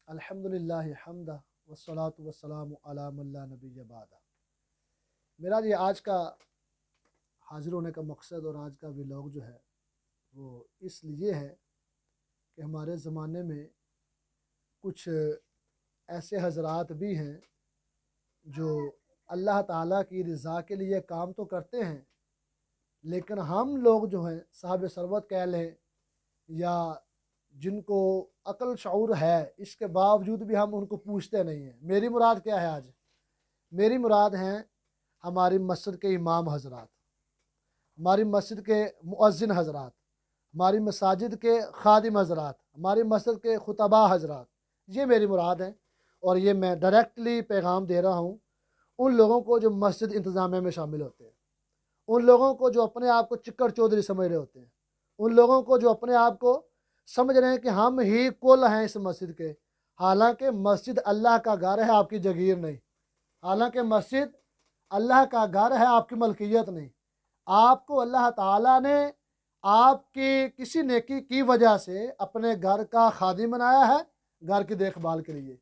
अल्हम्दुलिल्लाहि हम्दा वस्सलातु वस्सलामु अला मन ला नबिय्य बादा। मेरा ये आज का हाज़िर होने का मकसद और आज का व्लॉग जो है वो इसलिए है कि हमारे ज़माने में कुछ ऐसे हज़रात भी हैं जो अल्लाह ताला की रज़ा के लिए काम तो करते हैं, लेकिन हम लोग जो हैं साहिब सरवत कह लें या जिनको अक्ल शऊर है, इसके बावजूद भी हम उनको पूछते नहीं हैं। मेरी मुराद क्या है आज? मेरी मुराद हैं हमारी मस्जिद के इमाम हज़रात, हमारी मस्जिद के मुअज्जिन हज़रात, हमारी मसाजिद के खादिम हज़रात, हमारी मस्जिद के खुतबा हज़रात। ये मेरी मुराद है और ये मैं डायरेक्टली पैगाम दे रहा हूँ उन लोगों को जो मस्जिद इंतज़ामिया में शामिल होते हैं, उन लोगों को जो अपने आप को चिक्कड़ चौधरी समझ रहे होते हैं, उन लोगों को जो अपने आप को समझ रहे हैं कि हम ही कुल हैं इस मस्जिद के। हालांकि मस्जिद अल्लाह का घर है, आपकी जगीर नहीं। हालांकि मस्जिद अल्लाह का घर है, आपकी मलकियत नहीं। आपको अल्लाह ताला ने आपकी किसी नेकी की वजह से अपने घर का खादिम बनाया है, घर की देखभाल के लिए।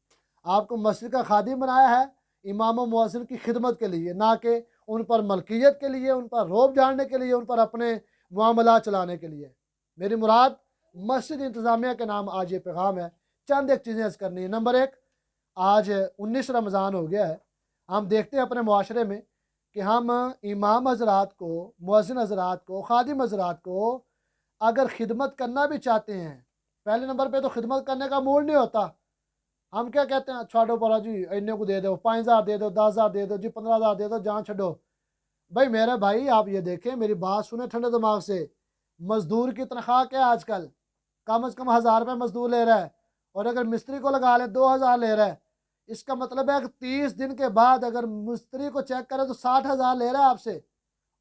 आपको मस्जिद का खादिम बनाया है इमाम व मुअज्जिन की खिदमत के लिए, ना कि उन पर मलकियत के लिए, उन पर रोब झाड़ने के लिए, उन पर अपने मामला चलाने के लिए। मेरी मुराद मस्जिद इंतज़ामिया के नाम आज ये पैगाम है। चंद एक चीज़ें अर्ज़ करनी है। नंबर एक, आज 19 रमज़ान हो गया है। हम देखते हैं अपने मुआशरे में कि हम इमाम हज़रात को, मुअज्जिन हज़रात को, खादिम हज़रात को अगर खिदमत करना भी चाहते हैं, पहले नंबर पे तो खिदमत करने का मूड नहीं होता। हम क्या कहते हैं, छोड़ो परा जी, इन्ने को दे दो, 5,000 दे दो, 10,000 दे दो जी, 15,000 दे दो, जान छो। भाई मेरे भाई आप ये देखें, मेरी बात सुने ठंडे दिमाग से। मजदूर की तनख्वाह क्या है आजकल? कम से कम 1,000 रुपये मजदूर ले रहा है, और अगर मिस्त्री को लगा ले 2,000 ले रहा है। इसका मतलब है कि 30 दिन के बाद अगर मिस्त्री को चेक करें तो 60,000 ले रहा है आपसे।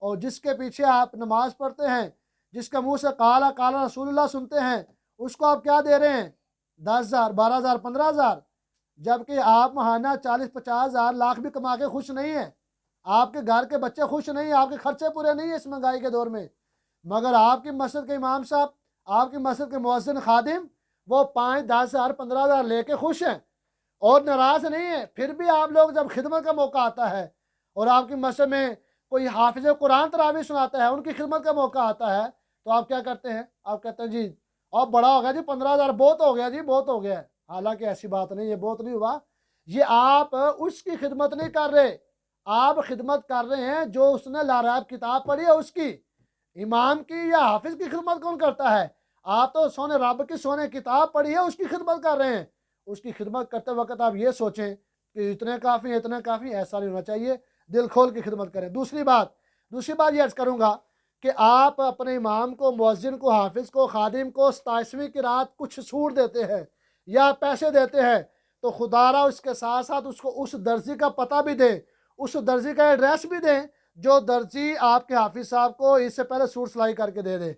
और जिसके पीछे आप नमाज पढ़ते हैं, जिसका मुंह से काला काला रसूलुल्लाह सुनते हैं, उसको आप क्या दे रहे हैं? 10,000, 12,000, 15,000। जबकि आप महाना 40-50,000 लाख भी कमा के खुश नहीं है। आपके घर के बच्चे खुश नहीं है, आपके खर्चे पूरे नहीं है इस महंगाई के दौर में। मगर आपकी मस्जिद के इमाम साहब, आपकी मस्जिद के मुअज्जिन खादिम, वो 5, 10,000, 15,000 लेके खुश हैं और नाराज नहीं है। फिर भी आप लोग जब खिदमत का मौका आता है और आपकी मस्जिद में कोई हाफिज कुरान तरावी सुनाता है, उनकी खिदमत का मौका आता है, तो आप क्या करते हैं? आप कहते हैं जी अब बड़ा हो गया जी, 15,000 बहुत हो गया जी, बहुत हो गया है। हालांकि ऐसी बात नहीं है, बहुत नहीं हुआ। ये आप उसकी खिदमत नहीं कर रहे, आप खिदमत कर रहे हैं जो उसने लाराब किताब पढ़ी है उसकी। इमाम की या हाफिज की खिदमत कौन करता है? आप तो सोने रब की सोने किताब पढ़ी है उसकी खिदमत कर रहे हैं। उसकी खिदमत करते वक्त आप ये सोचें कि इतने काफ़ी, इतने काफ़ी, ऐसा नहीं होना चाहिए। दिल खोल की खिदमत करें। दूसरी बात ये अर्ज़ करूँगा कि आप अपने इमाम को, मुअज्जिन को, हाफिज को, खादिम को 27वीं की रात कुछ छूट देते हैं या पैसे देते हैं, तो खुदारा उसके साथ साथ उसको उस दर्जी का पता भी दें, उस दर्जी का एड्रेस भी दें जो दर्जी आपके हाफिज साहब को इससे पहले सूट सिलाई करके दे दे।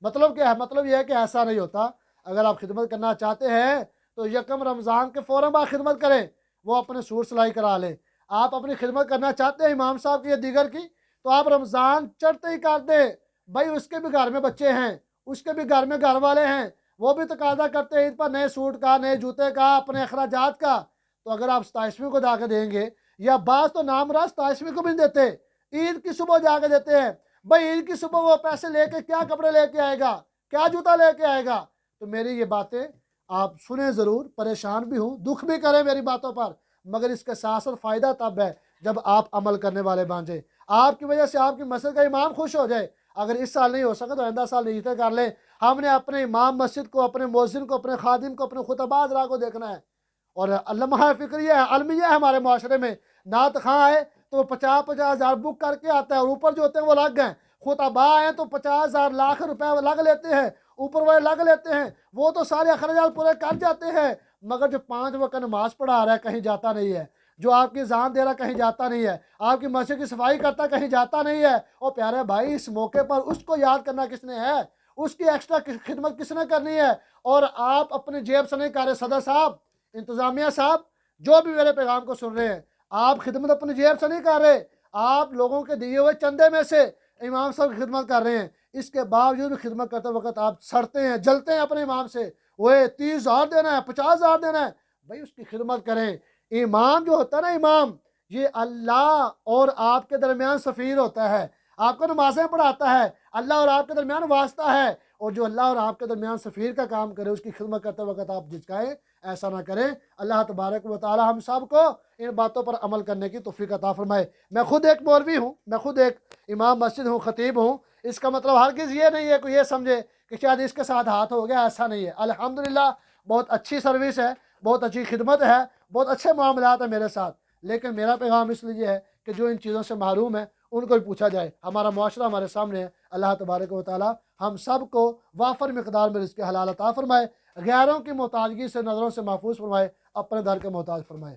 मतलब क्या है? मतलब यह है कि ऐसा नहीं होता। अगर आप खिदमत करना चाहते हैं तो यकम रमज़ान के फ़ौरन बाद खिदमत करें, वो अपने सूट सिलाई करा लें। आप अपनी खिदमत करना चाहते हैं इमाम साहब की या दीगर की, तो आप रमज़ान चढ़ते ही कर दें। भाई उसके भी घर में बच्चे हैं, उसके भी घर में घर वाले हैं, वो भी तकाजा करते हैं ईद पर नए सूट का, नए जूते का, अपने अखराजात का। तो अगर आप 27वीं को जाके देंगे, या बात तो नाम रहा 27वीं को भी नहीं देते, ईद की सुबह जाके देते हैं। भाई ईद की सुबह वो पैसे लेके क्या कपड़े लेके आएगा, क्या जूता लेके आएगा? तो मेरी ये बातें आप सुने ज़रूर, परेशान भी हूँ, दुख भी करें मेरी बातों पर, मगर इसके साथ साथ फ़ायदा तब है जब आप अमल करने वाले बन जाए। आपकी वजह से आपकी मस्जिद का इमाम खुश हो जाए। अगर इस साल नहीं हो सका तो आइंदा साल नीयतें कर ले। हमने अपने इमाम मस्जिद को, अपने मुअज्जिन को, अपने खादिम को, अपने खुतबा हज़रात को देखना है। और लम्हा फ़िक्रिया है, अलमिया है हमारे माशरे में। नात खां आए तो 50-50 हज़ार बुक करके आता है और ऊपर जो होते हैं वो लग गए। खुतबा आए तो 50,000 लाख रुपए लग लेते हैं, ऊपर वाले लग लेते हैं, वो तो सारे अखराजात पूरे कर जाते हैं। मगर जो 5 वक्त नमाज पढ़ा रहा है कहीं जाता नहीं है, जो आपकी जान दे रहा कहीं जाता नहीं है, आपकी मस्जिद की सफाई करता कहीं जाता नहीं है। और प्यारे भाई, इस मौके पर उसको याद करना किसने है? उसकी एक्स्ट्रा खिदमत किसने करनी है? और आप अपनी जेब से नहीं कर रहे। सदर साहब, इंतजामिया साहब, जो भी मेरे पैगाम को सुन रहे हैं, आप खिदमत अपनी जेब से नहीं कर रहे, आप लोगों के दिए हुए चंदे में से इमाम साहब की खिदमत कर रहे हैं। इसके बावजूद भी खिदमत करते वक्त आप सड़ते हैं, जलते हैं अपने इमाम से। वो 30,000 देना है, 50,000 देना है। भाई उसकी खिदमत करें। इमाम जो होता है ना, इमाम ये अल्लाह और आपके दरमियान सफ़ीर होता है, आपको नमाज़ें पढ़ाता है, अल्लाह और आपके दरमियान वास्ता है। और जो अल्लाह और आपके दरमियान सफ़ीर का काम करे उसकी खिदमत करते वक्त आप झिझकाएं, ऐसा ना करें। अल्लाह तबारक व तआला हम सब को इन बातों पर अमल करने की तौफीक अता फरमाए। मैं खुद एक मौलवी हूँ, मैं खुद एक इमाम मस्जिद हूँ, ख़तीब हूँ। इसका मतलब हरगिज़ ये नहीं है कोई ये समझे कि शायद इसके साथ हाथ हो गया, ऐसा नहीं है। अल्हम्दुलिल्लाह बहुत अच्छी सर्विस है, बहुत अच्छी खिदमत है, बहुत अच्छे मामलात है मेरे साथ। लेकिन मेरा पैगाम इसलिए है कि जो इन चीज़ों से महरूम है उनको भी पूछा जाए। हमारा मुआशरा हमारे सामने है। अल्लाह तबारक व तआला हम सब को वाफर मिकदार में रिज़्क़ हलाल अता फरमाए, गैरों की मोहताजगी से नज़रों से महफूज फरमाए, अपने दर के मोहताज फरमाए।